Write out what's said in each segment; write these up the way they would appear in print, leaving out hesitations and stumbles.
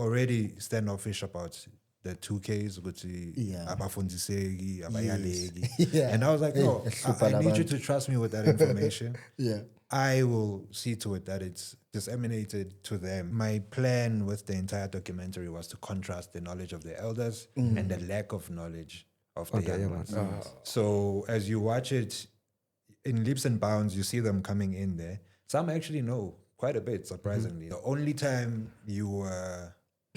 already standoffish about the 2Ks, abafundiseki, abayaleki. And I was like, no, I need you to trust me with that information. I will see to it that it's disseminated to them. My plan with the entire documentary was to contrast the knowledge of the elders and the lack of knowledge of the young ones. So as you watch it, in leaps and bounds, you see them coming in there. Some actually know quite a bit, surprisingly. The only time you were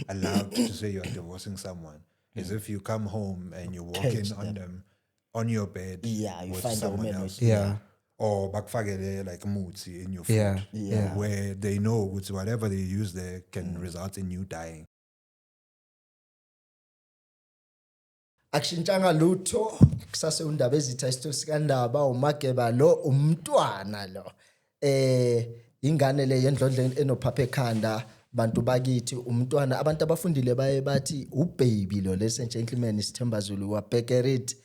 allowed to say you're divorcing someone is if you come home and you walk in on them on your bed you with find someone else. Or bakfagele like mutsi in your food. Where they know whatever they use there can result in you dying. Akushintshanga lutho kusase undaba ezitha isitho sikandaba umageba lo umntwana lo ingane le yendlondle enophapha ekhanda bantu bakithi umntwana abantu abafundile baye bathi ubaby lo ladies and gentlemen isithemba Zulu wabhekerit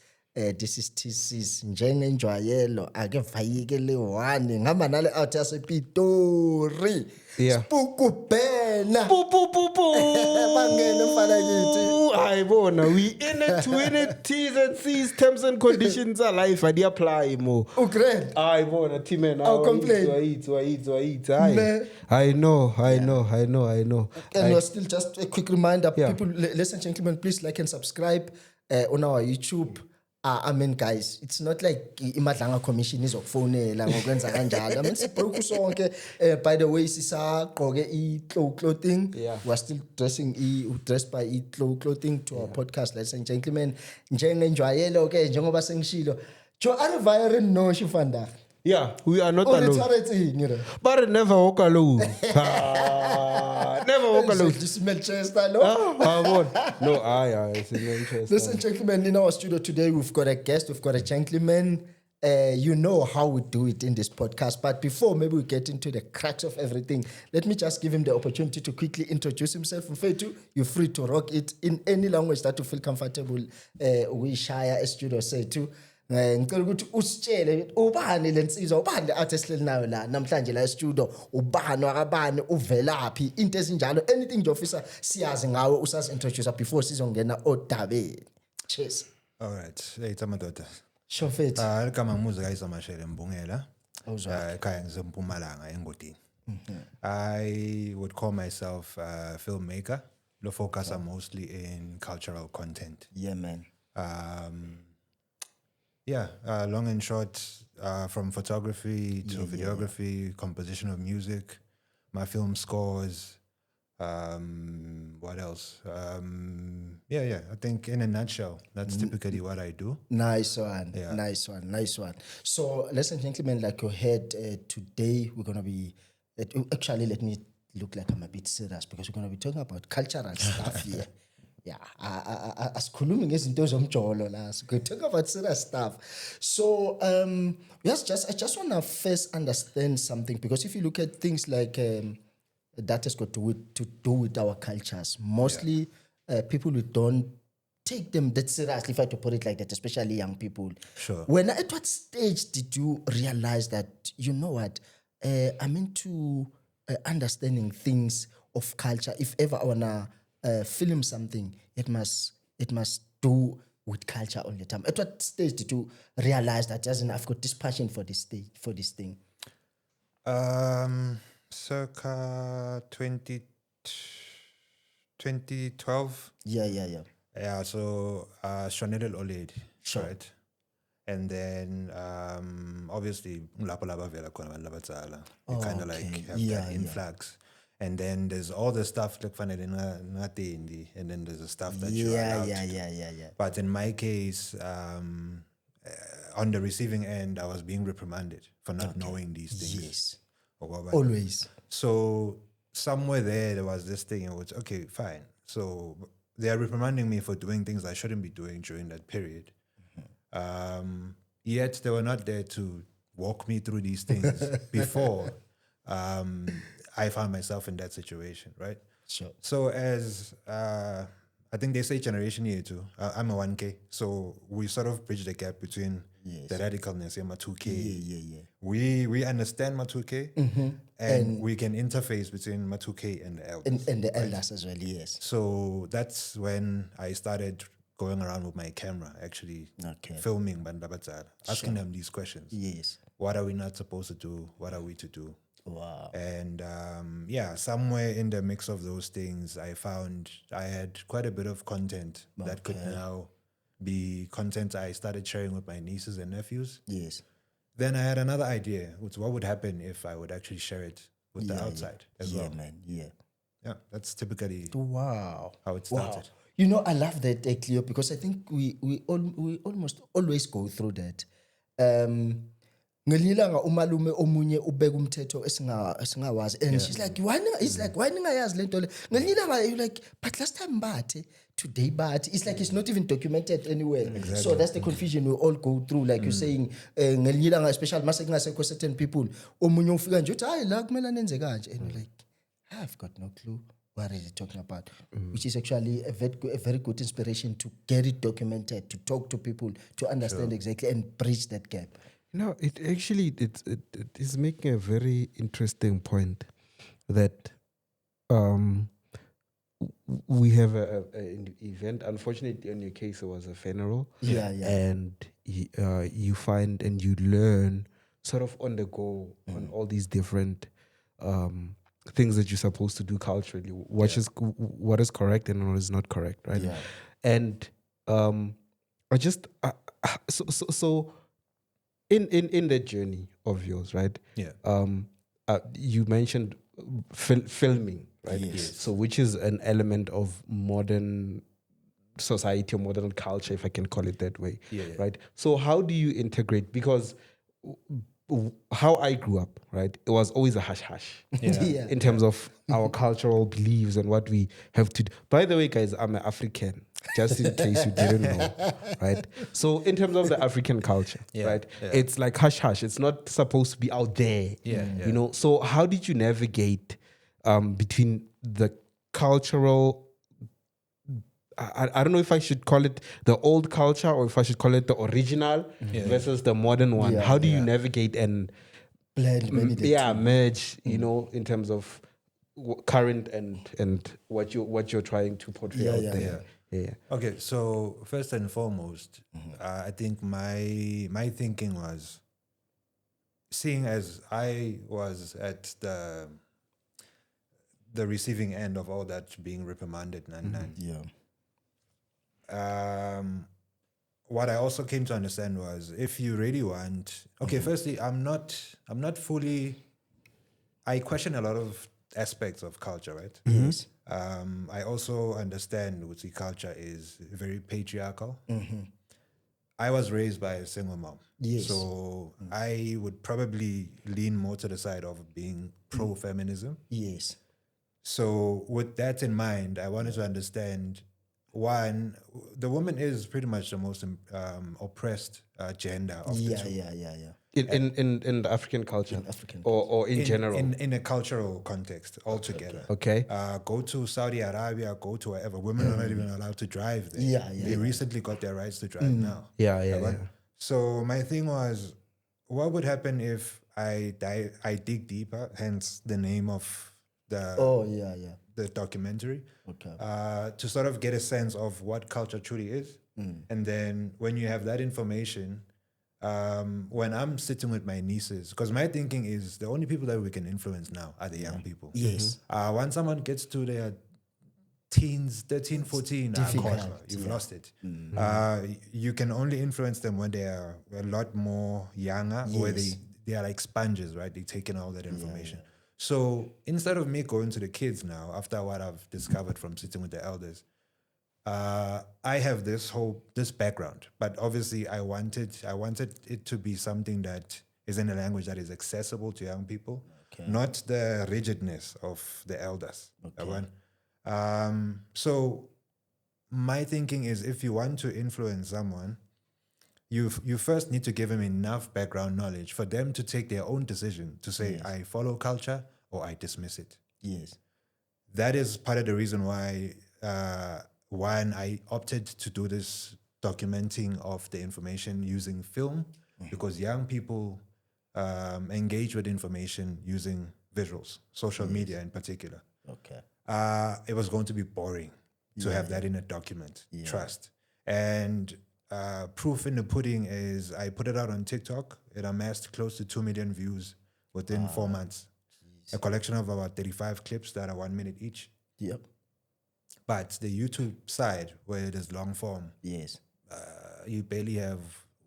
this is thesis njengenjwayelo ake vayike le one ngama nale out yasepitori spukubhena bangene mfana kithi ayibona we in it to win it T's and C's terms and conditions are life adi apply mo ugrand ayibona team I'll complain I know and we're still just a quick reminder people ladies and gentlemen please like and subscribe on our YouTube. I mean, guys, it's not like imadlanga commission is okufonela ngokwenza kanjalo. I mean, sibroke sonke. By the way, sisagqoke clothing. We're still dressed by clothing to our podcast, ladies and gentlemen. Njengenjwayelo ke njengoba sengishilo. Jo arivire no shifanda. Yeah, we are not alone. But never walk alone. Never walk alone. This is Manchester, no? It's in Manchester. Listen, gentlemen, in our studio today, we've got a guest, we've got a gentleman. You know how we do it in this podcast. But before maybe we get into the crux of everything, let me just give him the opportunity to quickly introduce himself. Mfethu, you're free to rock it in any language that you feel comfortable. We share a studio say too. Ngicela ukuthi usitshele ubani lensizwa ubani le artist lenayo la namhlanje la studio ubani wakabani uvelaphi into ezinjalo anything nje ofisa siyazi ngawe usas introduce before sizongena odabeni. Cheers. All right, it's amadoda. Shofet. Igama Muzikayise Mashele Mbungela. Ekhaya ngisempumalanga eNgodini. I would call myself a filmmaker. The focus are mostly in cultural content. Yeah, man. Long and short, from photography to videography, composition of music, my film scores, what else? I think in a nutshell, that's typically what I do. Nice one. So, ladies and gentlemen, like you heard, today we're going to be, actually let me look like I'm a bit serious because we're going to be talking about cultural stuff here. Asikhulumi ngezinto zomjolo la we talk about serious stuff. So I just want to first understand something because if you look at things like that has got to do with our cultures, mostly people who don't take them that seriously, if I to put it like that, especially young people. Sure. At what stage did you realize that, you know what, I'm into understanding things of culture? If ever I wanna film something, it must do with culture all the time. At what stage did you realize that I've got this passion for this thing? Circa 2012. Yeah, so Shonel Oled, sure. Right? And then obviously they kind of like have that influx. And then there's all the stuff like and then there's the stuff that you're allowed to do. But in my case, on the receiving end, I was being reprimanded for not knowing these things. Yes. Always. So somewhere there was this thing, it was okay, fine. So they are reprimanding me for doing things I shouldn't be doing during that period. Yet they were not there to walk me through these things before I found myself in that situation, right? Sure. So as I think they say generation year too. I'm a 1K, so we sort of bridge the gap between the radicalness and my 2K. We understand my 2K, and we can interface between my 2K and the elders. And the elders as well, yes. So that's when I started going around with my camera, actually filming Bandabatsara, asking them these questions. Yes. What are we not supposed to do? What are we to do? Wow. And somewhere in the mix of those things, I found I had quite a bit of content that could now be content I started sharing with my nieces and nephews. Yes. Then I had another idea, which what would happen if I would actually share it with the outside as well. Yeah, man. Yeah. Yeah, that's typically how it started. You know, I love that, Cleo, because I think we almost always go through that. Ngelilanga umalume omunye ubeka umthetho esingawazi, and she's like, why ningayazi lento le? Ngelilanga, you're like, but last time bathe, today bathe. It's like it's not even documented anywhere. Exactly. So that's the confusion we all go through. Like you're saying, ngelilanga, especially masek certain people, omunye ufika nje uthi hayi la kumele nenze kanje, and you're like, I've got no clue what are you talking about, which is actually a very good inspiration to get it documented, to talk to people, to understand exactly and bridge that gap. No, it is making a very interesting point that we have an event. Unfortunately, in your case, it was a funeral. Yeah. And you find and you learn sort of on the go on all these different things that you're supposed to do culturally, what is correct and what is not correct, right? Yeah. And so in the journey of yours, right? Yeah. You mentioned filming, right? Yes. So which is an element of modern society or modern culture, if I can call it that way, right? So how do you integrate? Because how I grew up, right, it was always a hush-hush in terms of our cultural beliefs and what we have to do. By the way, guys, I'm an African, just in case you didn't know, right? So in terms of the African culture, right, it's like hush-hush. It's not supposed to be out there, you know? So how did you navigate between the cultural... I don't know if I should call it the old culture or if I should call it the original versus the modern one. How do you navigate and blend, merge, you know, in terms of current and what you're trying to portray out there? Yeah. Okay, so first and foremost, I think my thinking was, seeing as I was at the receiving end of all that being reprimanded, what I also came to understand was, if you really want, firstly, I'm not fully, I question a lot of aspects of culture, right? Yes. I also understand Utsi culture is very patriarchal. I was raised by a single mom. Yes. So I would probably lean more to the side of being pro-feminism. Yes. So with that in mind, I wanted to understand, one, the woman is pretty much the most oppressed gender of the two. In the African culture, or in general, in a cultural context altogether. Okay. Go to Saudi Arabia, go to wherever. Women are not even allowed to drive there. They recently got their rights to drive now. So my thing was, what would happen if I dig deeper? Hence the name of the documentary. To sort of get a sense of what culture truly is. And then when you have that information, when I'm sitting with my nieces, because my thinking is the only people that we can influence now are the young people. Yes. Once someone gets to their teens, 13, 14, you've lost it. You can only influence them when they are a lot more younger, where they are like sponges, right? They take in all that information. So instead of me going to the kids now, after what I've discovered from sitting with the elders, I have this background, but obviously I wanted it to be something that is in a language that is accessible to young people, not the rigidness of the elders. So my thinking is, if you want to influence someone, you first need to give them enough background knowledge for them to take their own decision to say, I follow culture or I dismiss it. Yes. That is part of the reason why one, I opted to do this documenting of the information using film because young people engage with information using visuals, social media in particular. Okay. It was going to be boring to have that in a document, trust. And proof in the pudding is I put it out on TikTok. It amassed close to 2 million views within 4 months. A collection of about 35 clips that are 1 minute each. Yep. But the YouTube side, where it is long form, Yes. You barely have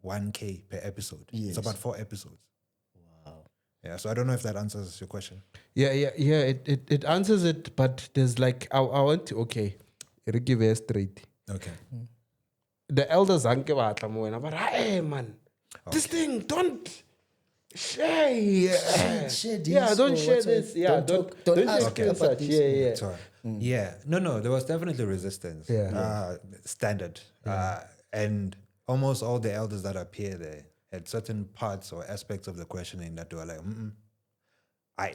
1K per episode. Yes. It's about 4 episodes. Wow. Yeah, so I don't know if that answers your question. Yeah. It answers it, but there's like I want to give it straight. Okay. The elders but hey man, this thing don't share. Share this. Yeah, don't share this. Yeah, don't ask share about such. this. Yeah. Sorry. Yeah. No, there was definitely resistance. Yeah. Standard. And almost all the elders that appear there had certain parts or aspects of the questioning that were like, I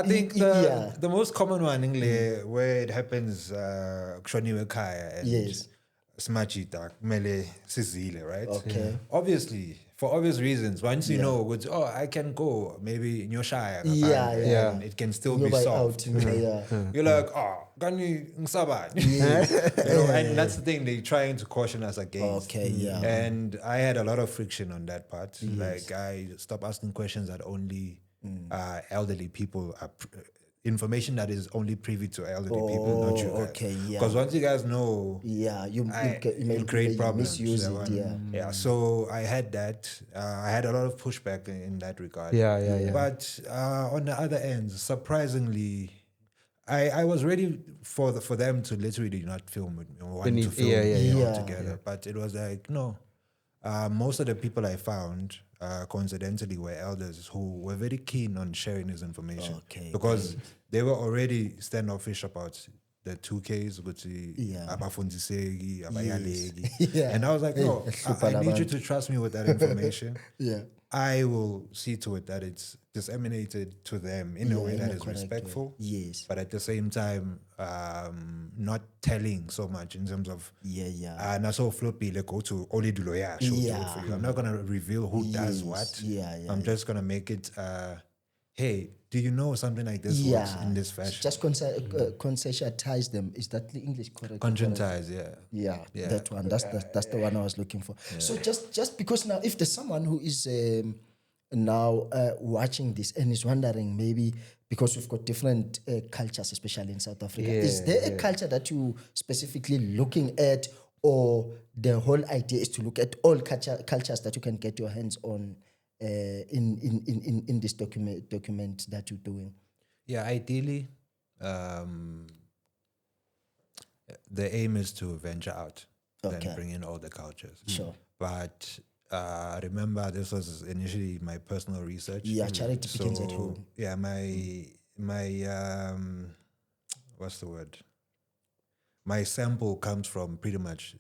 think the most common one where it happens and Yes. smachita mele sizile, right? Okay. Obviously, for obvious reasons, once you know, I can go maybe in your shire. Yeah. It can still be Nobody solved. You're like, gani ngisaba. And that's the thing they're trying to caution us against. Okay, yeah. And I had a lot of friction on that part. Like I stopped asking questions that only elderly people are. Information that is only privy to elderly people, not you guys. Okay, yeah. Because once you guys know, you may create problems. Misuse it, yeah. So I had that. I had a lot of pushback in that regard. Yeah. But on the other end, surprisingly, I was ready for them to literally not film with me or want to film me together. But it was like, no. Most of the people I found, coincidentally, were elders who were very keen on sharing this information because they were already standoffish about the 2Ks, and I was like, no, I need you to trust me with that information. I will see to it that it's disseminated to them in a way that is respectful. Yes. But at the same time, not telling so much in terms of and so floppy like go to only do lawyer show do it for you. I'm not gonna reveal who does what. I'm just gonna make it hey, do you know something like this works in this fashion? Just conscientize them. Is that the English correct? Conscientize, yeah. That one. That's the one I was looking for. So just because now, if there's someone who is now watching this and is wondering, maybe because we've got different cultures, especially in South Africa, is there a culture that you specifically looking at, or the whole idea is to look at all cultures that you can get your hands on? In this document that you're doing? Yeah, ideally, the aim is to venture out and bring in all the cultures. Sure. But remember, this was initially my personal research. Yeah, charity begins at home. Yeah, my what's the word? My sample comes from pretty much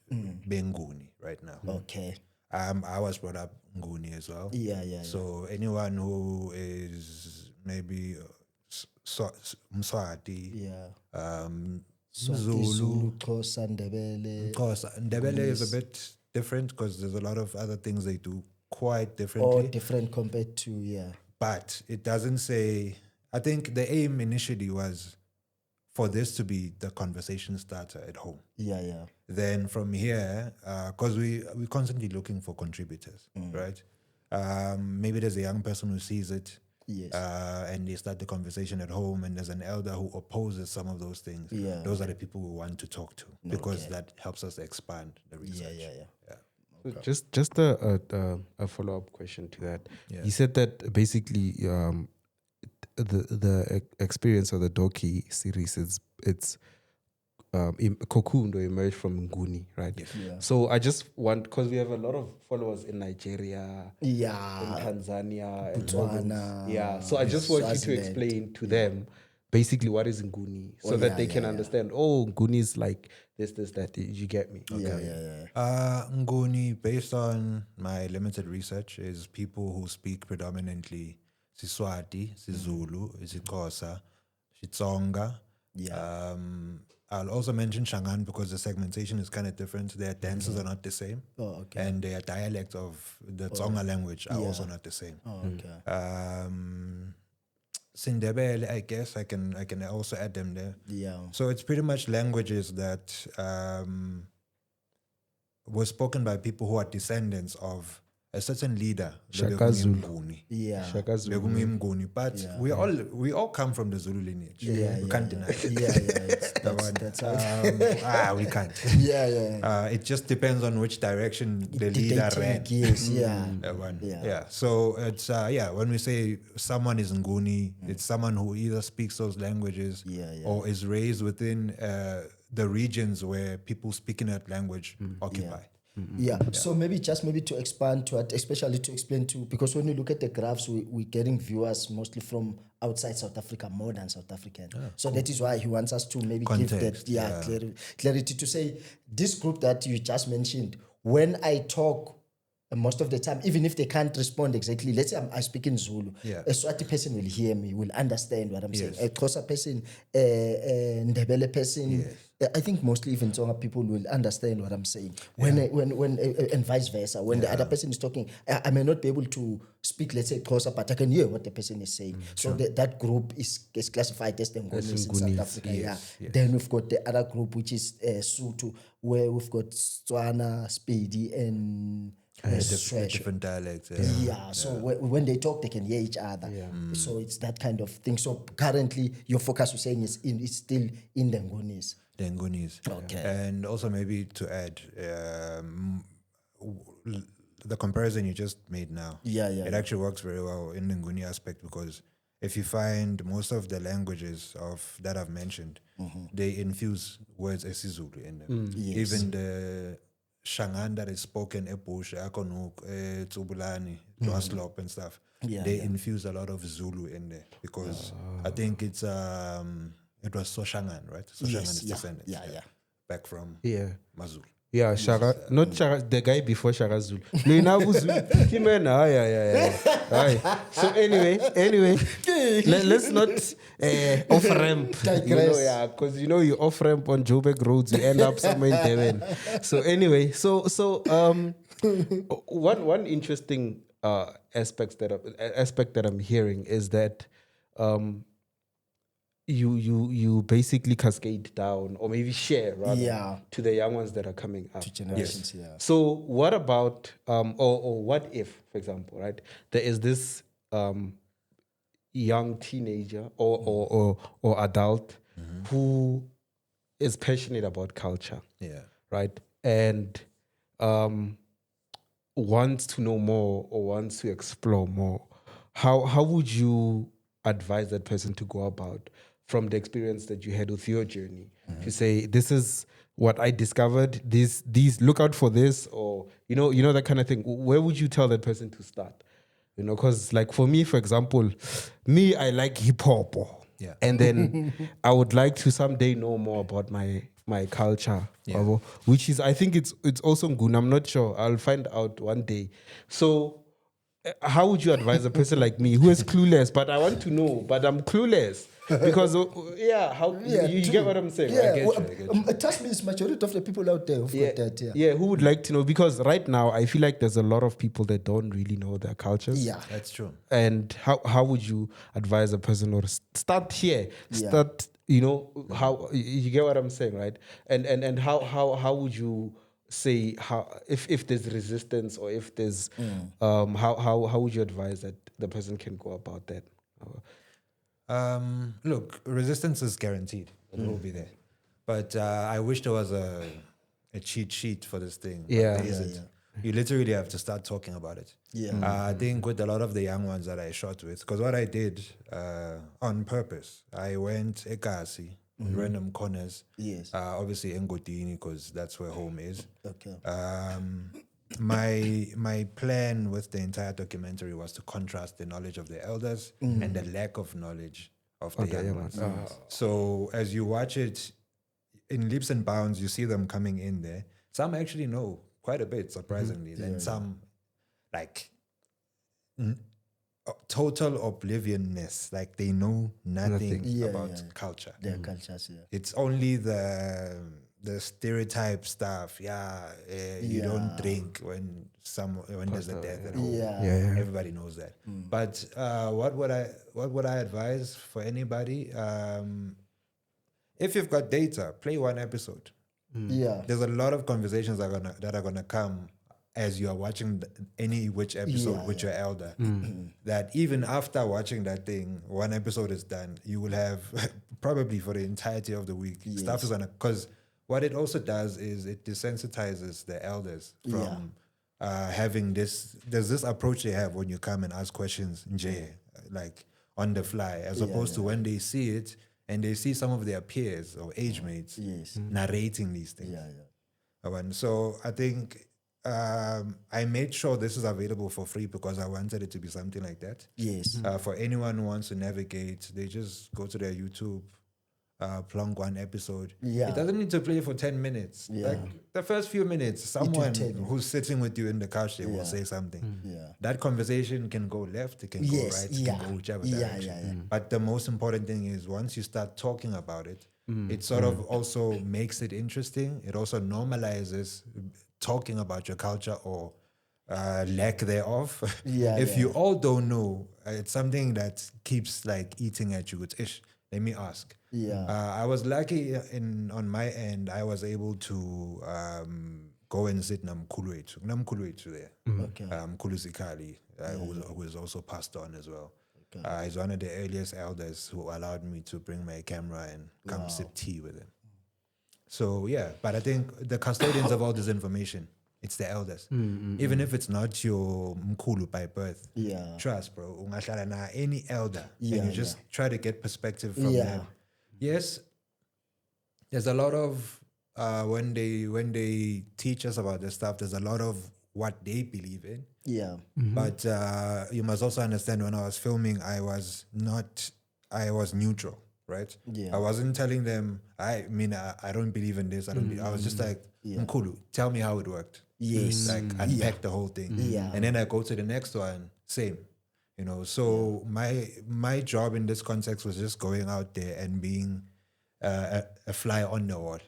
being Nguni right now. Okay. I was brought up Nguni as well. Yeah. So anyone who is maybe Mswati, Zulu, Xhosa, Ndebele. Ndebele is a bit different because there's a lot of other things they do quite differently. Different compared to, But it doesn't say, I think the aim initially was for this to be the conversation starter at home. Yeah. Then from here, because we're constantly looking for contributors, right? Maybe there's a young person who sees it, and they start the conversation at home, and there's an elder who opposes some of those things. Yeah. Those are the people we want to talk to because that helps us expand the research. Yeah. So just a follow-up question to that. Yeah. You said that basically the experience of the docu series it's cocooned or emerged from Nguni, right? Yeah. So I just want, because we have a lot of followers in Nigeria, in yeah, Tanzania, Botswana, so I just want you to explain to them basically what is Nguni, so that they can understand. Oh, Nguni is like this, that. You get me? Okay. Nguni, based on my limited research, is people who speak predominantly Siswati, Sizulu, isiXhosa, Xitsonga, Yeah. I'll also mention Shangaan because the segmentation is kind of different. Their dances are not the same. Oh, okay. And their dialect of the Tsonga language are also not the same. Oh, okay. Sindebele, I guess I can also add them there. Yeah. So it's pretty much languages that were spoken by people who are descendants of a certain leader. Shaka Zulu. Nguni. Yeah. Shaka Zulu. Nguni. But we all come from the Zulu lineage. We can't deny it. That's we can't. Yeah. It just depends on which direction the leader ran. Yes, yeah. Yeah. So it's when we say someone is Nguni, it's someone who either speaks those languages or is raised within the regions where people speaking that language occupy. So maybe to expand to it, especially to explain to, because when you look at the graphs, we're getting viewers mostly from outside South Africa, more than South African. So that is why he wants us to maybe Context, give that clarity to say this group that you just mentioned, when I talk, most of the time, even if they can't respond exactly, let's say I speak in Zulu, a Swati person will hear me, will understand what I'm saying. A Xhosa person, Ndebele person, I think mostly even Tsonga people will understand what I'm saying. When and vice versa. When the other person is talking, I may not be able to speak, let's say Xhosa, but I can hear what the person is saying. So that group is classified as the Ngunis in South Africa. Then we've got the other group, which is Sotho, where we've got Tswana, Spedi, and different dialects. So when they talk, they can hear each other. So it's that kind of thing. So currently, your focus, you're saying, is still in the Ngunis. The Ngunis. Okay. And also maybe to add, the comparison you just made now, it actually works very well in the Nguni aspect, because if you find most of the languages that I've mentioned, they infuse words isiZulu in them. Even the Shangaan that is spoken, Ebush, Akonuk, Tsubulani, Dwaslop and stuff, they infuse a lot of Zulu in there, because I think it was Soshangaan, right? Soshangaan is descendants. Back from Mazulu. Yeah, Shaka, not Shaka, the guy before Shaka Zulu. No, you know Zulu. So anyway, let's not off ramp. Because you off ramp on Joburg roads, you end up somewhere in Devon. So anyway, one interesting aspect that I'm hearing is that you basically cascade down, or maybe share rather, to the young ones that are coming up. To generations, So what about or what if, for example, right? There is this young teenager or adult who is passionate about culture. Right? And wants to know more or wants to explore more. How would you advise that person to go about, from the experience that you had with your journey, to say, this is what I discovered, these look out for this, or you know that kind of thing? Where would you tell that person to start? Because like for me, for example, I like hip hop, and then I would like to someday know more about my culture, which is, I think it's also Nguni. I'm not sure. I'll find out one day. So how would you advise a person like me who is clueless, but I want to know, but I'm clueless? Because you get what I'm saying? Yeah, I get you. Trust me, it's majority of the people out there who've got that. Yeah, who would like to know? Because right now I feel like there's a lot of people that don't really know their cultures. Yeah, that's true. And how would you advise a person, or start here? Start, how you get what I'm saying, right? And how would you say, how if there's resistance, or if there's how would you advise that the person can go about that? Look, resistance is guaranteed. It will be there. But I wish there was a cheat sheet for this thing. There isn't. You literally have to start talking about it. I think with a lot of the young ones that I shot with, because what I did on purpose, I went Ekasi, random corners. Obviously Ngodini, because that's where home is. Okay. My plan with the entire documentary was to contrast the knowledge of the elders and the lack of knowledge of the young ones. So as you watch it, in leaps and bounds, you see them coming in there. Some actually know quite a bit, surprisingly. Then some, like, total oblivionness. Like they know nothing about culture. Their cultures, It's only the stereotype stuff. You don't drink when there's a death at home. Everybody knows that. But what would I advise for anybody? If you've got data, play one episode. There's a lot of conversations that are gonna come as you are watching which episode with your elder. That even after watching that thing, one episode is done, you will have probably for the entirety of the week stuff is gonna, because what it also does is it desensitizes the elders from having there's this approach they have when you come and ask questions, like on the fly, as opposed to when they see it and they see some of their peers or age mates narrating these things. So I think I made sure this is available for free because I wanted it to be something like that. For anyone who wants to navigate, they just go to their YouTube, plonk one episode. It doesn't need to play for 10 minutes. Like the first few minutes, someone who's sitting with you in the couch, they will say something. That conversation can go left, it can go right, it can go whichever direction. But the most important thing is once you start talking about it, it sort of also makes it interesting. It also normalizes talking about your culture or lack thereof. If you all don't know, it's something that keeps like eating at you. It's ish. Let me ask. I was lucky on my end. I was able to go and sit namkhulu wethu there. Mkhulu who is also passed on as well. He's one of the earliest elders who allowed me to bring my camera and come sip tea with him. So but I think the custodians of all this information, it's the elders. Even if it's not your mkhulu by birth, trust, bro. Ungahlala na any elder, and you just try to get perspective from them. Yes, there's a lot of when they teach us about this stuff, there's a lot of what they believe in. But you must also understand, when I was filming, I was neutral. Right? I wasn't telling them, I don't believe in this. I was just like, Mkhulu, tell me how it worked. Like unpack the whole thing. And then I go to the next one, same. So my job in this context was just going out there and being a fly on the wall.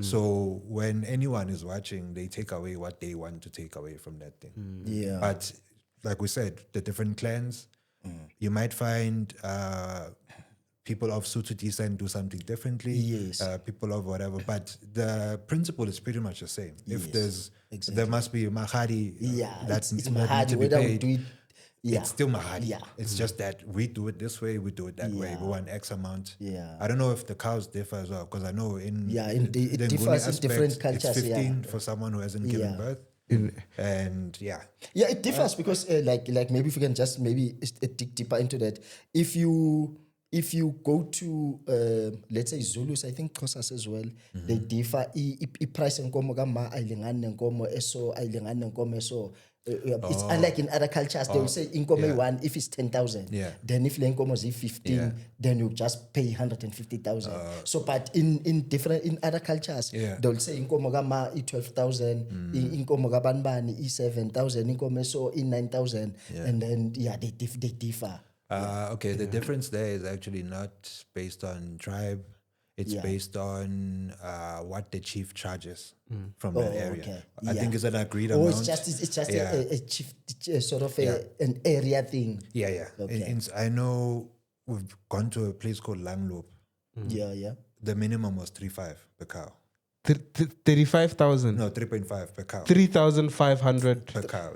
So when anyone is watching, they take away what they want to take away from that thing. But like we said, the different clans, you might find people of Sotho descent do something differently. People of whatever, but the principle is pretty much the same. If there must be mahari that's it's that need to be paid. It's still mahari. It's just that we do it this way, we do it that way. We want X amount. I don't know if the cows differ as well, because I know it the differs Nguni in different cultures. It's 15 for someone who hasn't given birth. And it differs because like maybe if you can just maybe dig deeper into that. If you go to let's say Zulus, I think Xhosas as well, they differ. I price enkomo kama ailingane enkomo eso ailingane enkomo eso. It's unlike in other cultures. They will say inkomo one if it's 10,000. Then if inkomo is 15, then you just pay 150,000. So, but in other cultures, they'll say inkomo kama 12,000, inkomo kabanbani 7,000, inkomo so 9,000, and then they differ. Okay, the difference there is actually not based on tribe. It's based on what the chief charges from that area. I think it's an agreed amount. It's just a chief, sort of an area thing. Okay. I know we've gone to a place called Langloop. The minimum was 3.5 per cow. 35,000? No, 3.5 per cow. 3,500 per cow,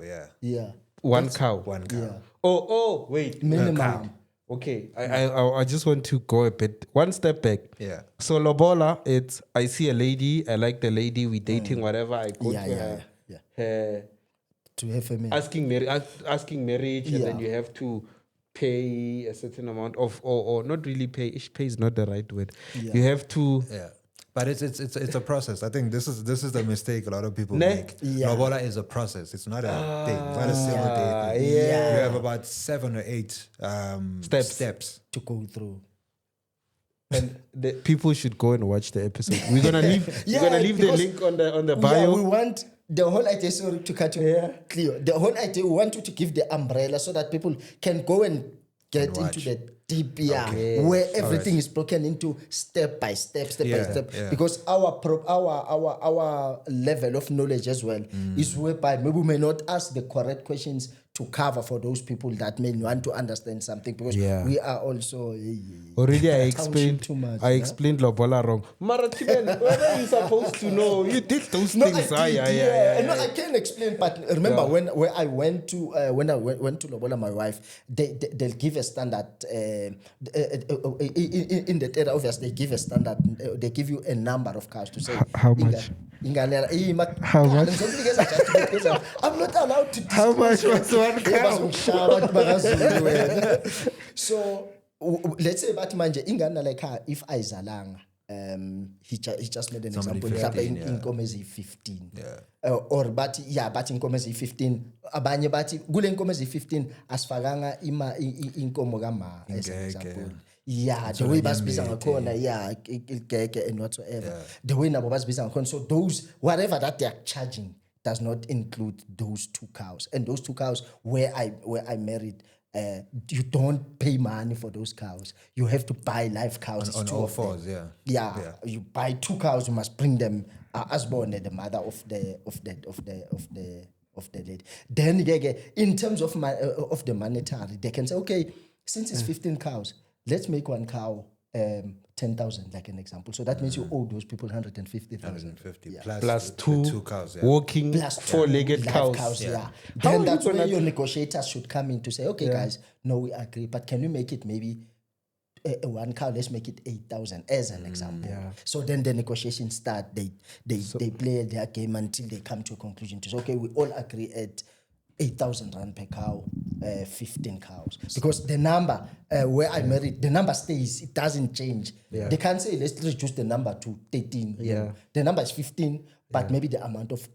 One cow. Oh, wait. Minimum. Okay, I just want to go one step back. So lobola, it's I see a lady, I like the lady, we dating, whatever. I go to her to have a man. asking marriage, and then you have to pay a certain amount of, or not really pay. Pay is not the right word. You have to. But it's a process. I think this is the mistake a lot of people make. Lobola is a process. It's not a thing. It's not a single day thing. You have about 7 or 8 steps to go through. And the people should go and watch the episode. We're gonna leave. We're gonna leave the link on the bio. We want the whole idea, sorry to cut you clear, the whole idea, we want you to give the umbrella so that people can go and get into the deep, where everything is broken into step by step. Because our level of knowledge as well is whereby maybe we may not ask the correct questions to cover for those people that may want to understand something, because we are also already I explained too much. I explained Lobola wrong. Maratiben, whether you're supposed to know, you did those things. No, I can explain, but remember when I went to Lobola, my wife, they'll give a standard in the area. Obviously, they give a standard. They give you a number of cows to say how much. How much? I'm not allowed to. How much was one cow? So let's say Batmanje ingana like her, if Aizalanga, he just made an example. In Komezi 15. Or but in Komezi 15. Abanye bati gule in Komezi 15 as faganga ima in Komogama as an example. The way bas bizang corner, and whatsoever. The way nabobas bizang corner. So those whatever that they are charging does not include those 2 cows. And those 2 cows where I married, you don't pay money for those cows. You have to buy live cows on all fours. You buy 2 cows. You must bring them as born the mother of the lady. Then in terms of the monetary, they can say, okay, since it's 15 cows, let's make 1 cow 10,000, like an example. So that means you owe those people 150,000. Plus two cows, walking, plus 4-legged cows. Then that's where your negotiators should come in to say, okay, guys, no, we agree, but can we make it maybe 1 cow? Let's make it 8,000 as an example. So then the negotiations start. They play their game until they come to a conclusion to say, okay, we all agree at 8,000 rand per cow, 15 cows. Because the number where I married, the number stays, it doesn't change. They can't say, let's reduce the number to 13. The number is 15, but maybe the amount of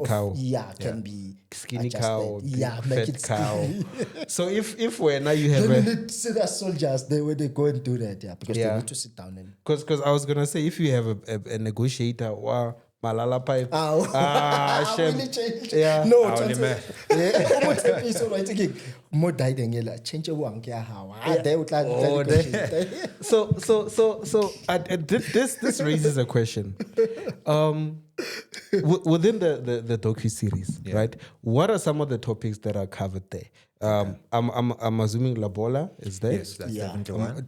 cow. Can be skinny adjusted. cow, make fat it cow. So if we're now you have then you need to see the soldiers there when they go and do that, because they need to sit down and because I was gonna say, if you have a negotiator or Malala pipe. Really changed. No, more died than change your one. So this raises a question. Within the docu-series, right? What are some of the topics that are covered there? I'm assuming Lobola is there. Yes, that's definitely one.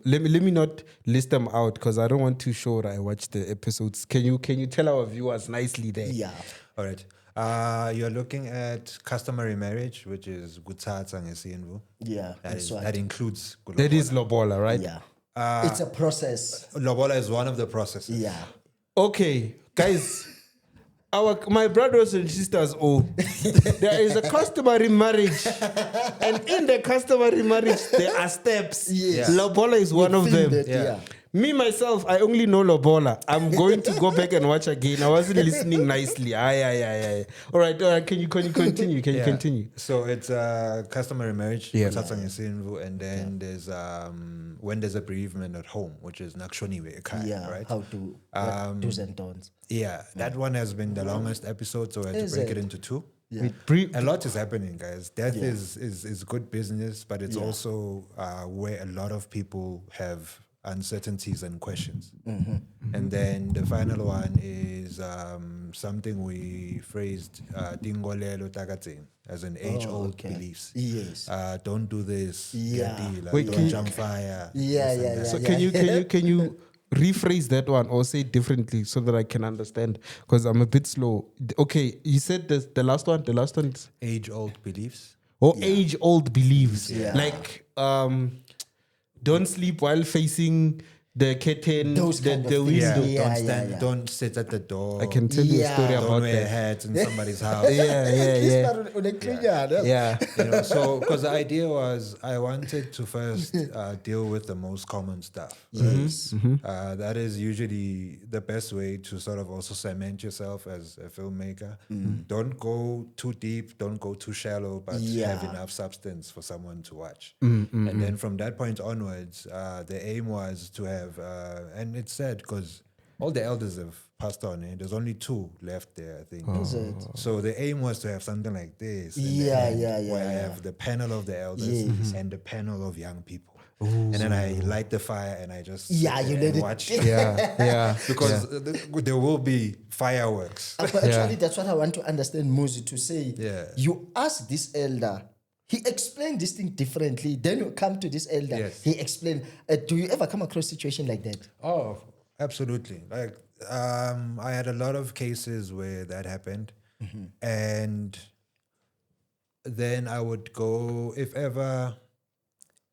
Let me not list them out because I don't want to show that I watched the episodes. Can you tell our viewers nicely there? All right. You're looking at customary marriage, which is Gutsatsa ngesinvu. That includes Lobola. That is Lobola, right? It's a process. Lobola is one of the processes. Okay, guys. My brothers and sisters, there is a customary marriage, and in the customary marriage there are steps. Lobola is one of them. Me, myself, I only know Lobola. I'm going to go back and watch again. I wasn't listening nicely. All right. Can you continue? Can you continue? So it's customary marriage, and then there's when there's a bereavement at home, which is nakshoniwe, right? How to do's and don'ts. That one has been the longest episode, so I had to break it into 2. A lot is happening, guys. Death is good business, but it's also where a lot of people have uncertainties and questions. And then the final one is something we phrased Dingolelo Tagatsing as an age-old beliefs. Don't do this. Don't jump fire. So can you rephrase that one or say it differently so that I can understand? Because I'm a bit slow. Okay, you said the last one. The last one is age-old beliefs. Age-old beliefs. Like don't sleep while facing the curtain, the window. Don't sit at the door. I can tell you a story about that. Don't wear hats in somebody's house. So, because the idea was I wanted to first deal with the most common stuff. That is usually the best way to sort of also cement yourself as a filmmaker. Don't go too deep, don't go too shallow, but have enough substance for someone to watch. And then from that point onwards, the aim was to have, and it's sad because All the elders have passed on. There's only 2 left there, I think. Is it? So the aim was to have something like this. Yeah, where I have the panel of the elders and the panel of young people. And then I light the fire and I just you let it watch. Because there will be fireworks. Actually, that's what I want to understand, Muzi, to say. You ask this elder, he explained this thing differently. Then you come to this elder, he explained. Do you ever come across a situation like that? Oh, absolutely. Like, I had a lot of cases where that happened. And then I would go, if ever,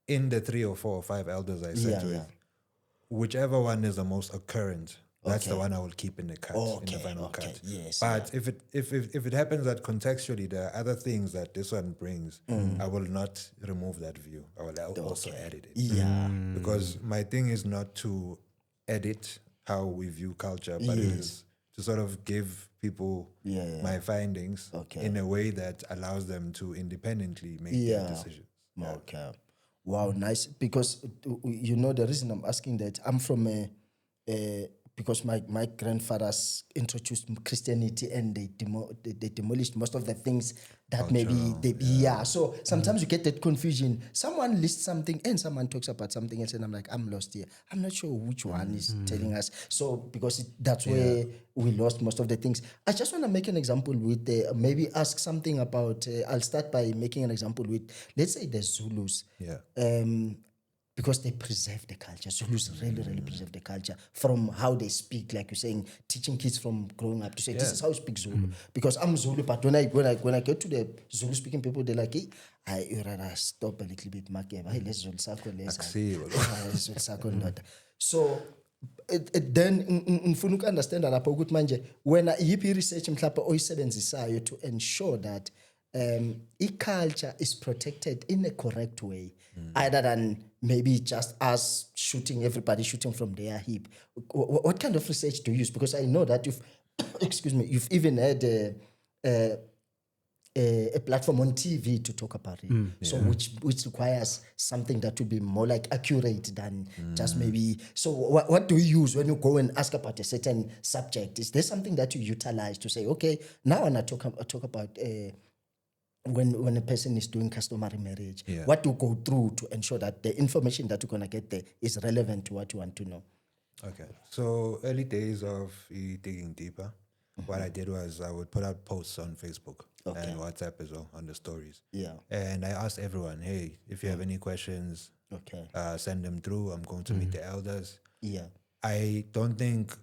in the 3 or 4 or 5 elders I said with, whichever one is the most occurrent, that's the one I will keep in the cut, in the final cut. Yes, but if it happens that contextually there are other things that this one brings, I will not remove that view. I will also edit it. Yeah. Because my thing is not to edit how we view culture, but it is to sort of give people my findings in a way that allows them to independently make their decisions. Okay. Wow, nice. Because, you know, the reason I'm asking that, I'm from because my grandfathers introduced Christianity and they demolished most of the things that so sometimes you get that confusion. Someone lists something and someone talks about something else and I'm like, I'm lost here. I'm not sure which one is telling us. So because that's where we lost most of the things. I just want to make an example with maybe ask something about, I'll start by making an example with, let's say the Zulus. Because they preserve the culture. Zulus really, really preserve the culture from how they speak, like you're saying, teaching kids from growing up to say, this is how you speak Zulu. Because I'm Zulu, but when I get to the Zulu speaking people, they're like, hey, you rather stop a little bit, Makeba. Let's Zulu sako, let's So then ngifuna uku-understand lapho ukuthi manje wena yiphi research mhlawumbe oyisebenzisayo to ensure that culture is protected in a correct way, other than maybe just us everybody shooting from their hip. What kind of research do you use? Because I know that you've even had a platform on TV to talk about it. So which requires something that will be more like accurate than just maybe. So what do you use when you go and ask about a certain subject? Is there something that you utilize to say, okay, now when I talk about when a person is doing customary marriage, what do you go through to ensure that the information that you're going to get there is relevant to what you want to know? Okay. So early days of digging deeper, what I did was I would put out posts on Facebook and WhatsApp as well on the stories. And I asked everyone, hey, if you have any questions, send them through. I'm going to meet the elders. I don't think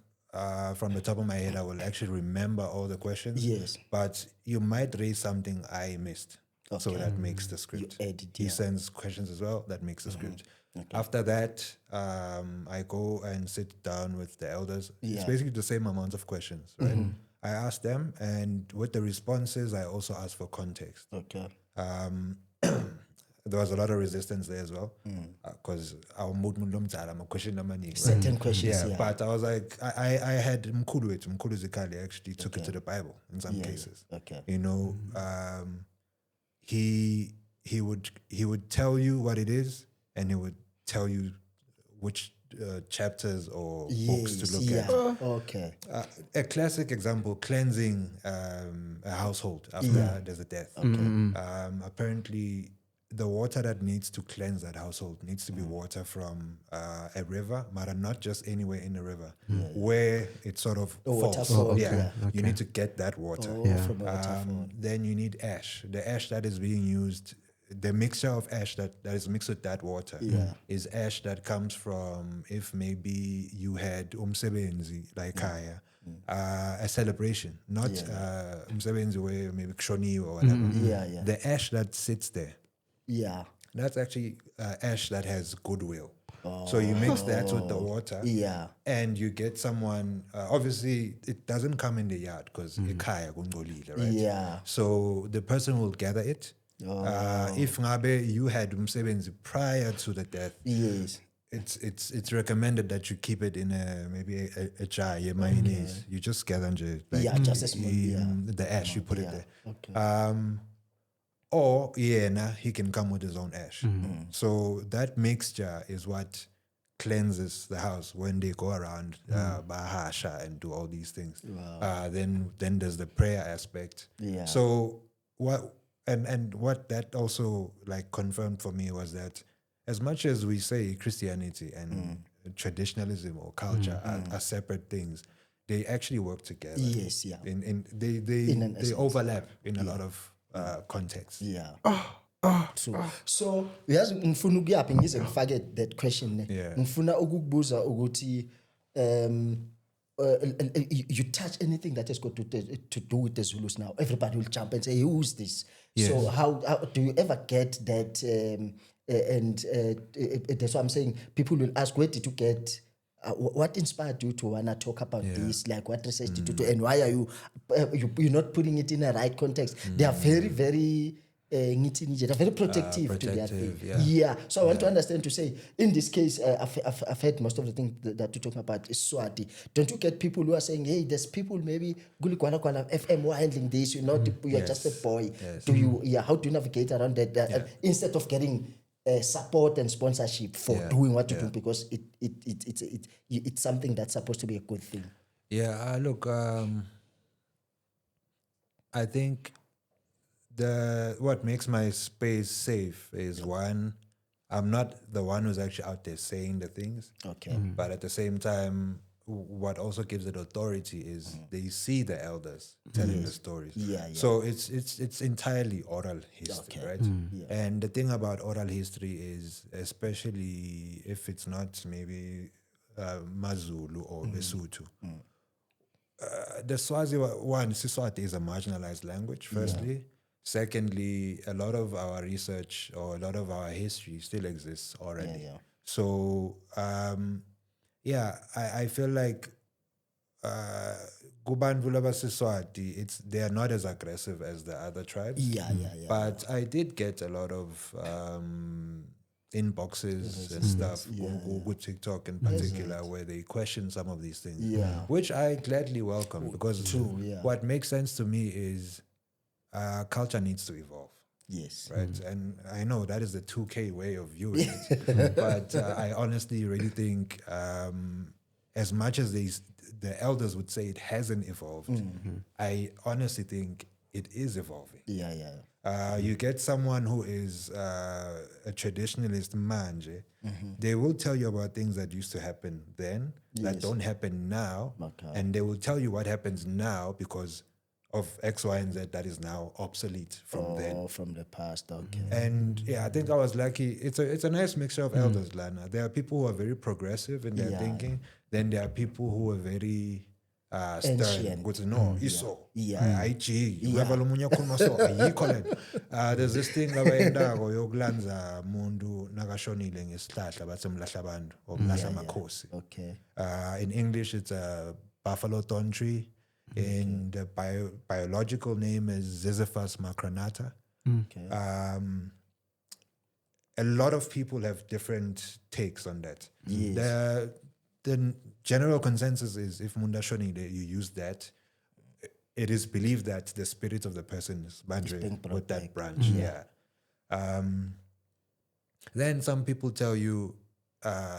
from the top of my head I will actually remember all the questions. But you might raise something I missed. So that makes the script. He sends questions as well. That makes the script. After that, I go and sit down with the elders. It's basically the same amount of questions, right? I ask them, and with the responses, I also ask for context. There was a lot of resistance there as well, because I'm a question number. Certain questions, but I was like, I had Mkulu Zikali actually took it to the Bible in some cases. You know, he would tell you what it is, and he would tell you which chapters or books to look at. A classic example: cleansing a household after there's a death. Apparently, the water that needs to cleanse that household needs to be water from a river, but not just anywhere in the river, where it sort of falls. You need to get that water. From a waterfall. Then you need ash. The ash that is being used, the mixture of ash that is mixed with that water is ash that comes from, if maybe you had umsebenzi, like kaya, a celebration, not umsebenzi where maybe kshoni or whatever. The ash that sits there, that's actually ash that has goodwill. So you mix that with the water, and you get someone. Obviously, it doesn't come in the yard because ikaya kungcolile, right? So the person will gather it. If ngabe you had umsebenzi prior to the death, it's recommended that you keep it in maybe a jar, mayonnaise. You just gather just a small, the ash, you put it there. Or he can come with his own ash. So that mixture is what cleanses the house when they go around bahasha and do all these things. Wow. Then there's the prayer aspect. Yeah. So what and what that also like confirmed for me was that as much as we say Christianity and traditionalism or culture are separate things, they actually work together. Yes, yeah. They overlap in a lot of contexts. Yeah. True. So ngifuna ukuyaphi ngize ngifake that question ngifuna ukukubuza ukuthi you touch anything that has got to do with the Zulus now. Everybody will jump and say, who's this? Yes. So how do you ever get that? And that's what I'm saying. People will ask, where did you get? What inspired you to wanna talk about this? Like, what research did you do? And why are you're not putting it in a right context? They are very, very. They're very protective to their thing. Yeah. So I want to understand to say, in this case, I've heard most of the things that you're talking about is Swati. Don't you get people who are saying, hey, there's people maybe Guli Kwana FM who are handling this, you're just a boy. Yes. Do you how do you navigate around that instead of getting support and sponsorship for doing what you do, because it's something that's supposed to be a good thing. Yeah, look, I think what makes my space safe is one, I'm not the one who's actually out there saying the things. Okay. But at the same time, what also gives it authority is they see the elders telling the stories. Yeah. So it's entirely oral history, right? Yeah. And the thing about oral history is, especially if it's not maybe Mazulu or Besotho, the Swazi one, Siswati is a marginalized language, firstly. Yeah. Secondly, a lot of our research or a lot of our history still exists already. Yeah. So, I feel like Gubanvulaba Siswati, they are not as aggressive as the other tribes. Yeah. But I did get a lot of inboxes and stuff with TikTok in particular, where they question some of these things, which I gladly welcome, because what makes sense to me is culture needs to evolve. Yes. Right. And I know that is the 2K way of viewing it. But I honestly really think as much as the elders would say it hasn't evolved, I honestly think it is evolving. Yeah. You get someone who is a traditionalist manje, they will tell you about things that used to happen then that don't happen now. And they will tell you what happens now because of X, Y, and Z that is now obsolete from then. From the past, okay. And I think I was lucky. It's a nice mixture of elders, Lana. There are people who are very progressive in their thinking. Then there are people who are very stern. There's this thing in English it's a buffalo thorn tree. And the biological name is Ziziphus macronata. Okay. A lot of people have different takes on that. Yes. The general consensus is if Munda Shoni, you use that, it is believed that the spirit of the person is bandre with that branch. Then some people tell you,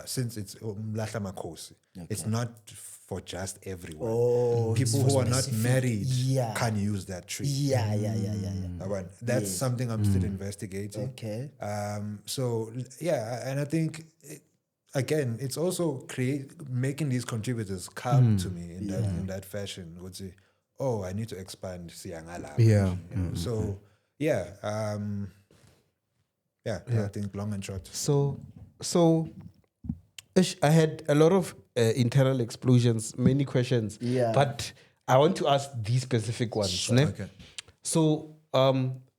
since it's Mlahla Makosi, it's not for just everyone. People who are not married can use that tree. That's something I'm still investigating. Okay. And I think again, it's also making these contributors come to me in that fashion. Would say, I need to expand Siangala. I think long and short. So I had a lot of internal explosions, many questions, but I want to ask these specific ones. Sure. Okay. So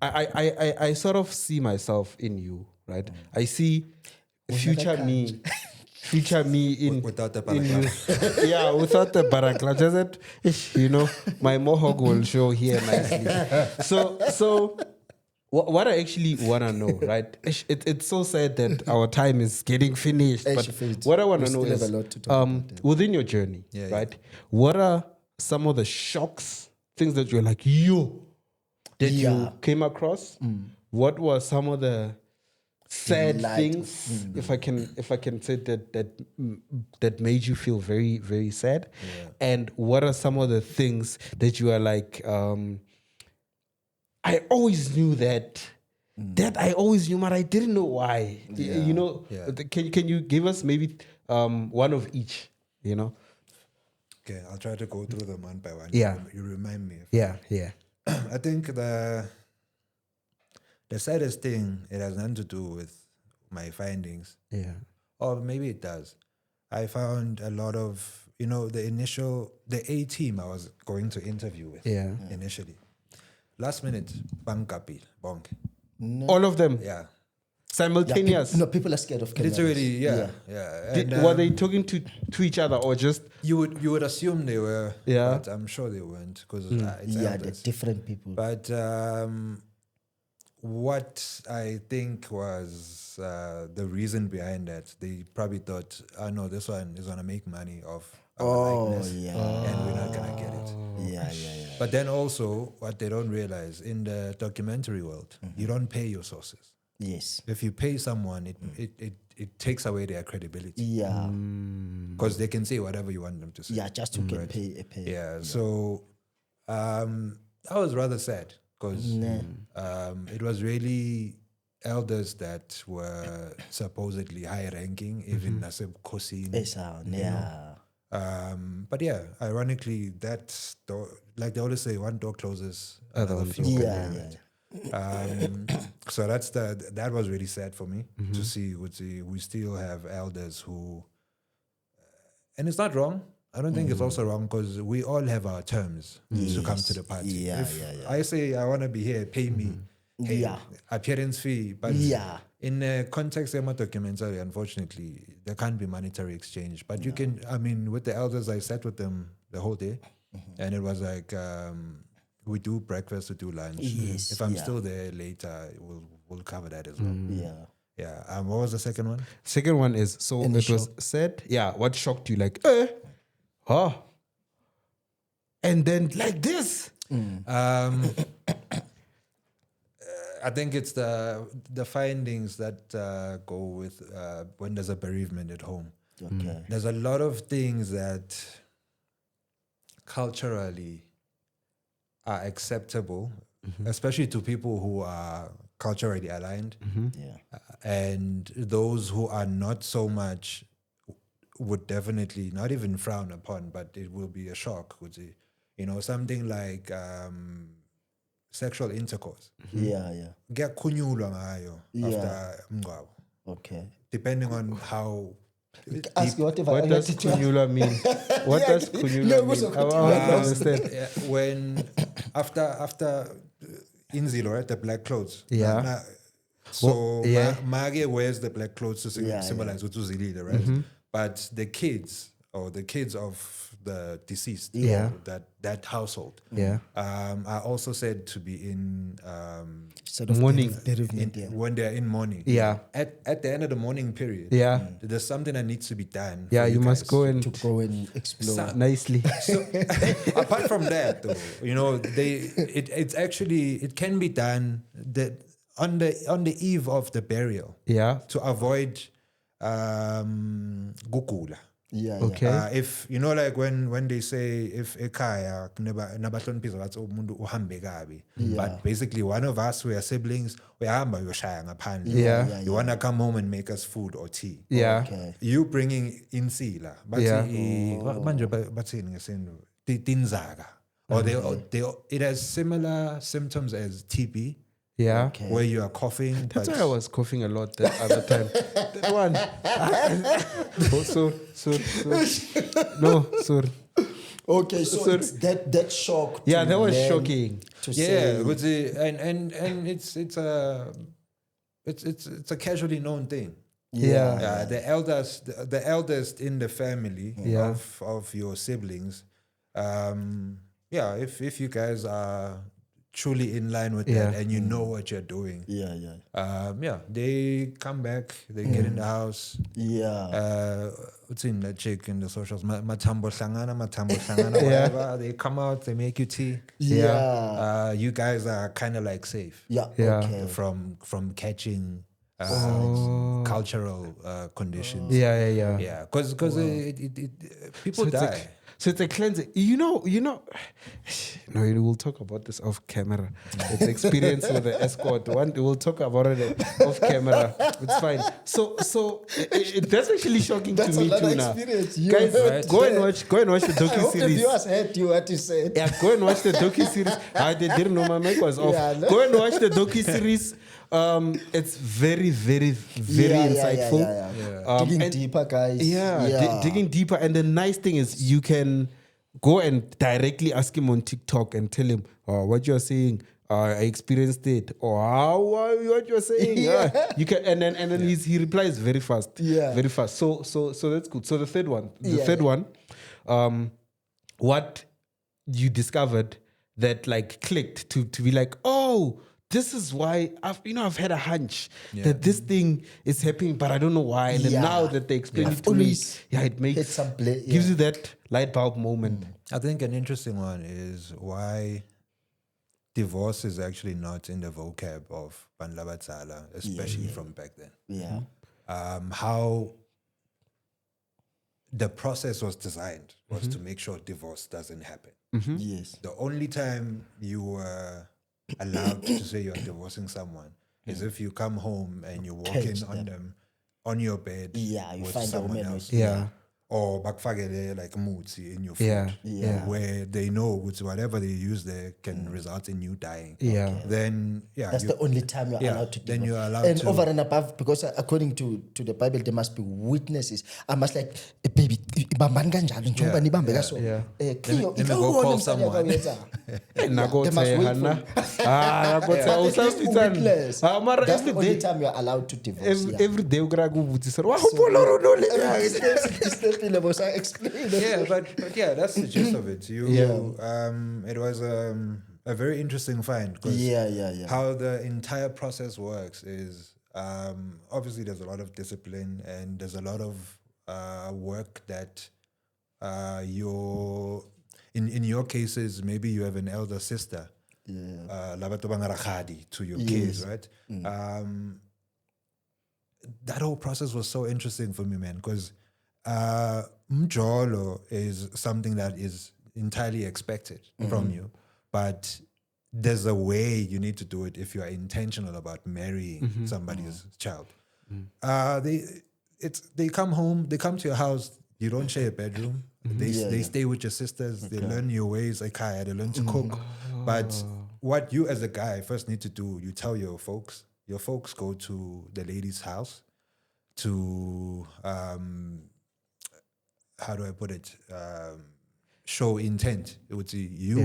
I sort of see myself in you, right? I see future me in without the barakla. Yeah, without the barakla. Just my mohawk will show here nicely. So what I actually want to know, right? It's so sad that our time is getting finished. But what I want to know is, within your journey, right? What are some of the shocks, things that you're like, you came across? What were some of the sad things, if I can say that made you feel very, very sad? Yeah. And what are some of the things that you are like, I always knew that I always knew, but I didn't know why. You know, can you give us maybe one of each, you know? Okay, I'll try to go through them one by one. Yeah. You remind me. Yeah. I think the saddest thing, it has nothing to do with my findings. Yeah. Or maybe it does. I found a lot of, the A team I was going to interview with initially. Last minute, bang kapil, bonk. No. All of them? Yeah. Simultaneous? People are scared of cameras. Literally, yeah. And, were they talking to each other or just... You would assume they were, but I'm sure they weren't because it's they're elders. different people. But what I think was the reason behind that, they probably thought, no, this one is going to make money off our likeness, and we're not going to get it. Yeah. But then also, what they don't realize, in the documentary world, you don't pay your sources. Yes. If you pay someone, it takes away their credibility. Yeah. Because they can say whatever you want them to say. Yeah, just to get pay. Yeah, so I was rather sad because it was really elders that were supposedly high ranking, even Nasib Kosin. But yeah, ironically, that's like they always say, one door closes, another few. So that was really sad for me to see. We still have elders who, and it's not wrong. I don't think it's also wrong because we all have our terms to come to the party. I say I want to be here, pay me. Appearance fee, but in the context of my documentary, unfortunately, there can't be monetary exchange. But you can, with the elders, I sat with them the whole day, and it was like, we do breakfast, we do lunch. If I'm still there later, we'll cover that as well. Yeah. What was the second one? Second one is, so it was said, what shocked you? Like, and then like this. I think it's the findings that go with when there's a bereavement at home. Okay. There's a lot of things that culturally are acceptable, especially to people who are culturally aligned. And those who are not so much would definitely not even frown upon, but it will be a shock. Something like sexual intercourse. Kuyakhunyulwa ngayo after mngcwabo. Okay. Depending on how. Ask whatever. What does kunyula mean? What does kunyula mean? I don't understand. When after inzilo, right, the black clothes. So Mage wears the black clothes to symbolize utuzilile, right? But the kids of the deceased, that household, are also said to be in sort of mourning when they're in mourning. At the end of the mourning period, there's something that needs to be done. You must go and explore nicely. So, apart from that, though, it can be done that on the eve of the burial, to avoid gukula. Okay. If like when they say if ekaya nabahloniphiza bathi umuntu uhambe kabi, but basically one of us, we are siblings, uyahamba uyoshaya ngaphandle, you want to come home and make us food or tea, you bringing insila manje bathini ngesintu tinzaka, or it has similar symptoms as TB. Where you are coughing. That's why I was coughing a lot the other time. That one. Sorry. Okay, so it's that shock. That was shocking. To say. And it's a casually known thing. The eldest in the family of your siblings. If you guys are truly in line with that and you know what you're doing, they come back, they get in the house, what's in that chick in the socials, matambo hlangana, whatever, they come out, they make you tea, you guys are kind of like safe okay. from catching cultural conditions. Yeah. Because people die. So it's a cleansing. No, we'll talk about this off camera. It's experience with the escort. We'll talk about it off camera. It's fine. So that's actually shocking to me too now. Guys, right? go and watch the docu I hope the series. viewers heard you what you said. Yeah, go and watch the docu series. I didn't know my mic was off. Yeah, no. Go and watch the docu series. It's very, very, very insightful. Digging deeper, guys. Digging deeper. And the nice thing is you can go and directly ask him on TikTok and tell him what you're saying. I experienced it, or what you're saying. You can, and then he replies very fast. Very fast. So that's good. So the third one, what you discovered that like clicked to be like, oh, this is why I've had a hunch that this thing is happening, but I don't know why. And then now that they explain it to me, it makes gives you that light bulb moment. I think an interesting one is why divorce is actually not in the vocab of Bantu Abadala, especially from back then. How the process was designed was to make sure divorce doesn't happen. Yes. The only time you were allowed to say you're divorcing someone is if you come home and you walk in on them on your bed You with find someone a woman else. Or bakfagele like mutsi in your food. Where they know whatever they use there can result in you dying. Then that's the only time you're allowed to divorce. Then you're allowed and to. over and above, because according to the Bible, there must be witnesses. I must like baby Let me go call someone. There must wait for that's the only time you're allowed to divorce. Every day But that's the gist of it. It was a very interesting find because how the entire process works is obviously there's a lot of discipline and there's a lot of work that in your cases maybe you have an elder sister to your kids, right? That whole process was so interesting for me, man, because mjolo is something that is entirely expected from you, but there's a way you need to do it if you are intentional about marrying somebody's child. They come home, they come to your house, you don't share a bedroom, they stay with your sisters, they learn your ways, they learn to cook. But what you as a guy first need to do, you tell your folks go to the lady's house to how do I put it? Show intent. It would say you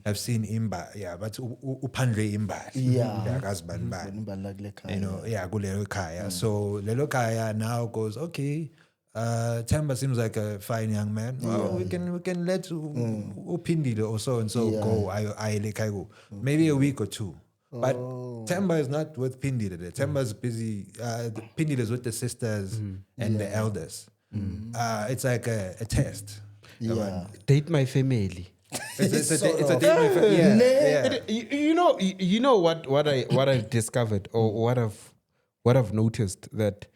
have seen imba, but upandle imba, gulelo kaya. So lelo kaya now goes, okay. Temba seems like a fine young man. Well, we can let upindile or so and so go. I maybe a week or two. But Temba is not with Pindile. Temba's busy. Pindile is with the sisters and the elders. It's like a test. Date my family. It's a date my family. You know what I've discovered or what I've noticed that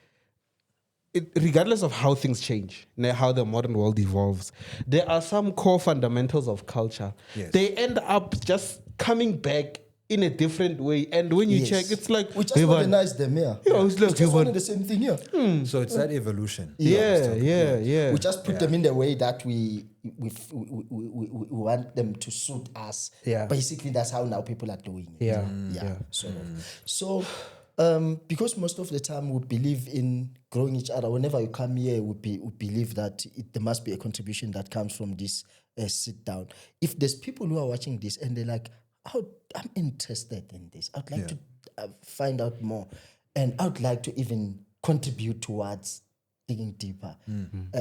regardless of how things change, how the modern world evolves, there are some core fundamentals of culture. Yes. They end up just coming back in a different way, and when you check, it's like we just modernize them, it's like we just wanted the same thing, So it's that evolution. Yeah. We just put them in the way that we want them to suit us. Basically, that's how now people are doing it. Sort of. So, because most of the time we believe in growing each other. Whenever you come here, we believe that there must be a contribution that comes from this sit down. If there's people who are watching this and they're like, I'm interested in this. I'd like to find out more. And I'd like to even contribute towards digging deeper.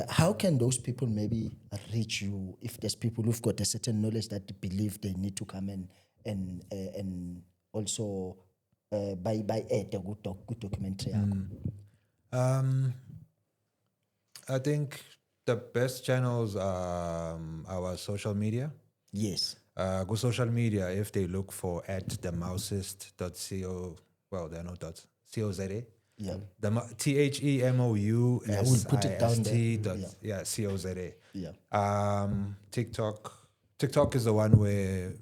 How can those people maybe reach you if there's people who've got a certain knowledge that they believe they need to come and also by a good documentary? I think the best channels are our social media. Yes. Go social media if they look for @themousist.co. Well, there are no dots. COZA. Yeah. The THEMOUSIST. Yeah, we'll put it down there. COZA. Yeah. TikTok is the one where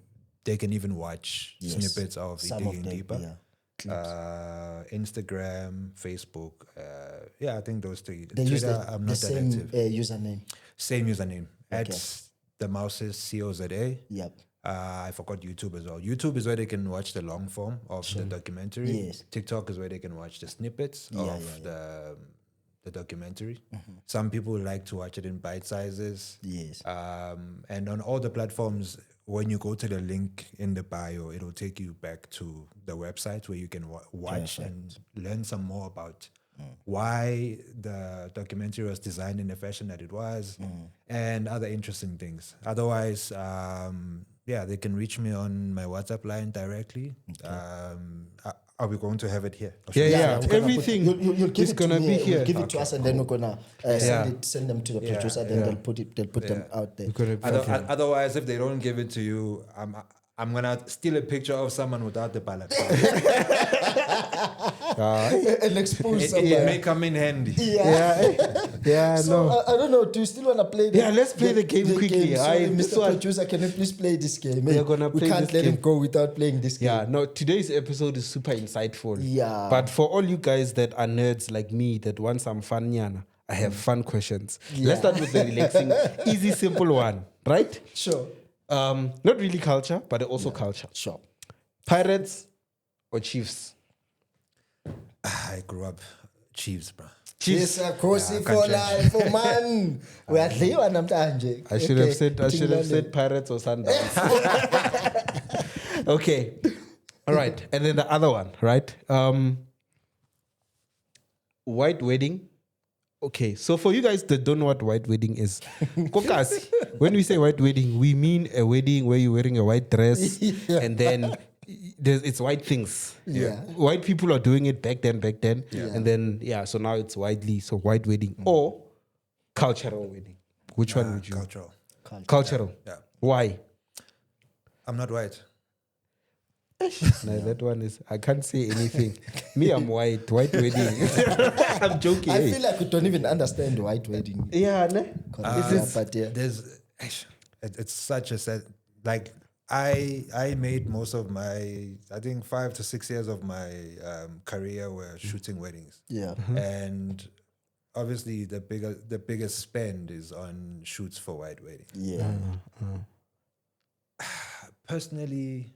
they can even watch Yes. snippets of Some Digging of them, Deeper. yeah. Clips. Instagram, Facebook. I think those three. They use Twitter, I'm the not that same active. username. Same username. Okay. At the mouses COZA. Yep. I forgot YouTube as well. YouTube is where they can watch the long form of the documentary. Yes. TikTok is where they can watch the snippets of the documentary. Some people like to watch it in bite sizes. Yes. And on all the platforms, when you go to the link in the bio, it'll take you back to the website where you can watch and learn some more about why the documentary was designed in the fashion that it was and other interesting things. Otherwise, they can reach me on my WhatsApp line directly. Are we going to have it here? Yeah. we're gonna Everything you'll give is it gonna to me, be here. You'll give it to us, and then we're gonna send them to the producer. Then they'll put them out there. Otherwise, if they don't give it to you, I'm gonna steal a picture of someone without the ballot. And expose somebody. It may come in handy. So I don't know. Do you still wanna play? Let's play the game quickly. Sorry, Mr. Producer, can you please play this game? We are gonna we play can't this let game. him go without playing this game. Yeah, no, today's episode is super insightful. Yeah. But for all you guys that are nerds like me that want some fun, Yana, I have fun questions. Let's start with the relaxing, easy, simple one, right? Sure. Not really culture, but also culture. Sure. Pirates or Chiefs? I grew up Chiefs, bro. Chiefs. Yes, Kosi for life, for man. We are Leo namhlanje. I should have said Pirates or Sundowns. Okay. All right. And then the other one, right? White wedding. Okay, so for you guys that don't know what white wedding is, Kokasi, when we say white wedding, we mean a wedding where you're wearing a white dress and then it's white things. Yeah. White people are doing it back then. And then, so now it's widely, so white wedding or cultural wedding. Which one would you? Cultural. Yeah. Why? I'm not white. No, that one is, I can't say anything. Me, I'm white wedding. I'm joking. I feel like we don't even understand white wedding. Yeah, ne? It's such a sad, like, I made most of my, I think 5 to 6 years of my career were shooting weddings. Yeah. And obviously the biggest spend is on shoots for white weddings. Yeah. Personally,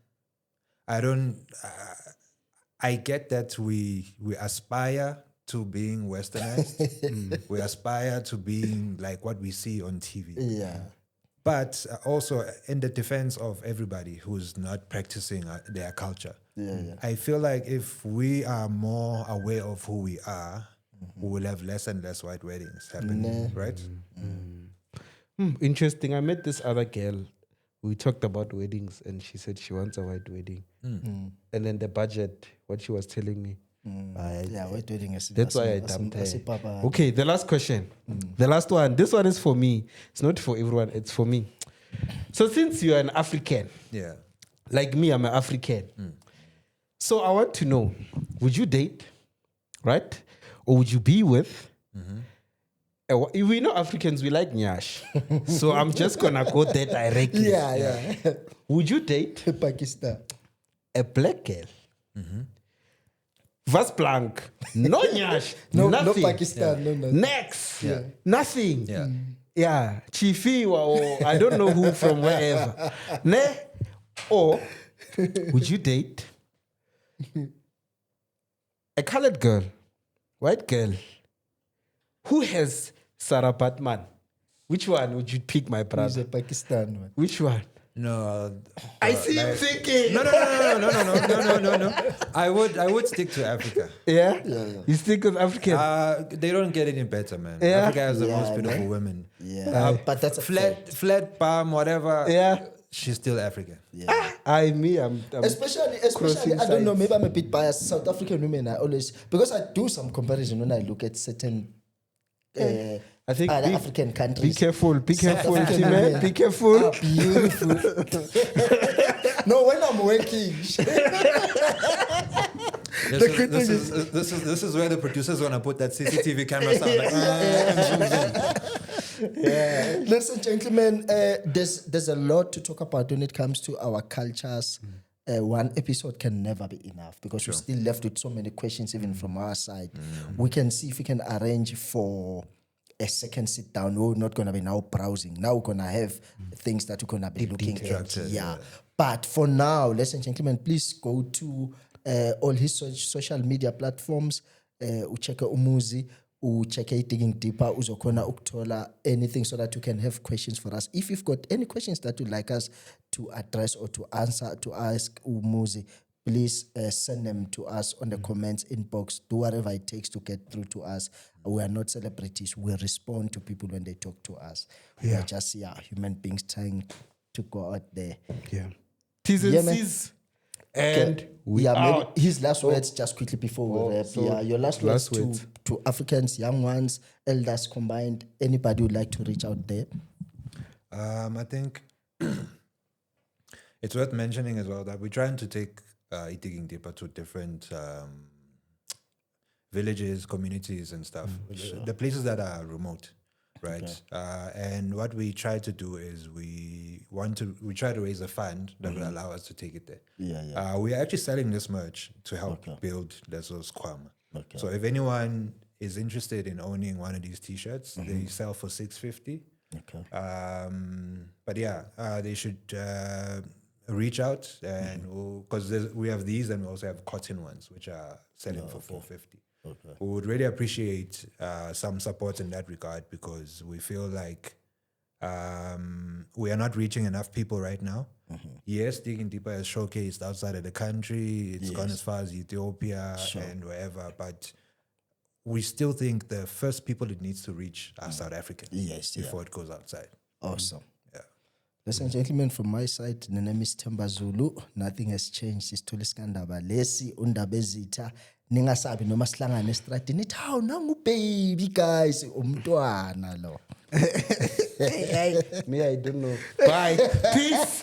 I get that we aspire to being westernized. We aspire to being like what we see on TV. Yeah. But also in the defense of everybody who's not practicing their culture. I feel like if we are more aware of who we are, we will have less and less white weddings happening, right? Interesting. I met this other girl. We talked about weddings and she said she wants a white wedding. And then the budget, what she was telling me. White wedding is that's why I dumped her. Okay, the last question. The last one. This one is for me. It's not for everyone, it's for me. So since you're an African, like me, I'm an African. So I want to know, would you date, right? Or would you be with? We know Africans, we like nyash. So I'm just going to go there directly. Yeah. Would you date Pakistan? A black girl? Vas blank. No nyash. No nothing. Pakistan. No. Next. Nothing. Yeah. Chifiwa or I don't know who from wherever. Ne? Or would you date a colored girl, white girl, who has Sarah Batman? Which one would you pick, my brother? He's a Pakistan one. Which one? No. I see him thinking. No. I would stick to Africa. Yeah? You stick with African? They don't get any better, man. Yeah? Africa has the most beautiful women. Yeah. But that's a flat palm, whatever. Yeah. She's still African. Yeah. I'm especially I don't know, maybe I'm a bit biased. South African women, I always, because I do some comparison when I look at certain I think other African countries. Be careful, man. Be careful. Ah, beautiful. No, when I'm working. This is where the producers want to put that CCTV camera sound. Ladies and gentlemen, there's a lot to talk about when it comes to our cultures. One episode can never be enough because we're still left with so many questions even from our side. We can see if we can arrange for a second sit down. We're not going to be now browsing. Now we're going to have things that we're going to be looking at. But for now, ladies and gentlemen, please go to all his social media platforms. Check Umuzi. Check Digging Deeper. Uzokona ukuthola anything so that you can have questions for us. If you've got any questions that you'd like us to address or to answer, to ask Umuzi, please send them to us on the comments inbox. Do whatever it takes to get through to us. We are not celebrities. We respond to people when they talk to us. We are just human beings trying to go out there. T's and C's. And we out. Maybe his last words just quickly before we wrap. Your last words to Africans, young ones, elders combined. Anybody would like to reach out there? I think it's worth mentioning as well that we're trying to take Digging Deeper to different villages, communities and stuff. The places that are remote, right? And what we try to do is we try to raise a fund that will allow us to take it there. We're actually selling this merch to help build Leso's Kwama. So if anyone is interested in owning one of these t-shirts, they sell for $650. But they should reach out, and because we have these and we also have cotton ones which are selling for $450. We would really appreciate some support in that regard, because we feel like we are not reaching enough people right now. Yes, Digging Deeper is showcased outside of the country. It's gone as far as Ethiopia and wherever, but we still think the first people it needs to reach are South Africans before it goes outside. Awesome. Ladies and gentlemen, from my side, the name is Themba Zulu. Nothing has changed. It's Tuliskandaba Lesi Undabezita. Ningasabi noma sihlangane estradini nithi hawu nangu baby guys umntwana lo. Me, I don't know. Bye. Peace.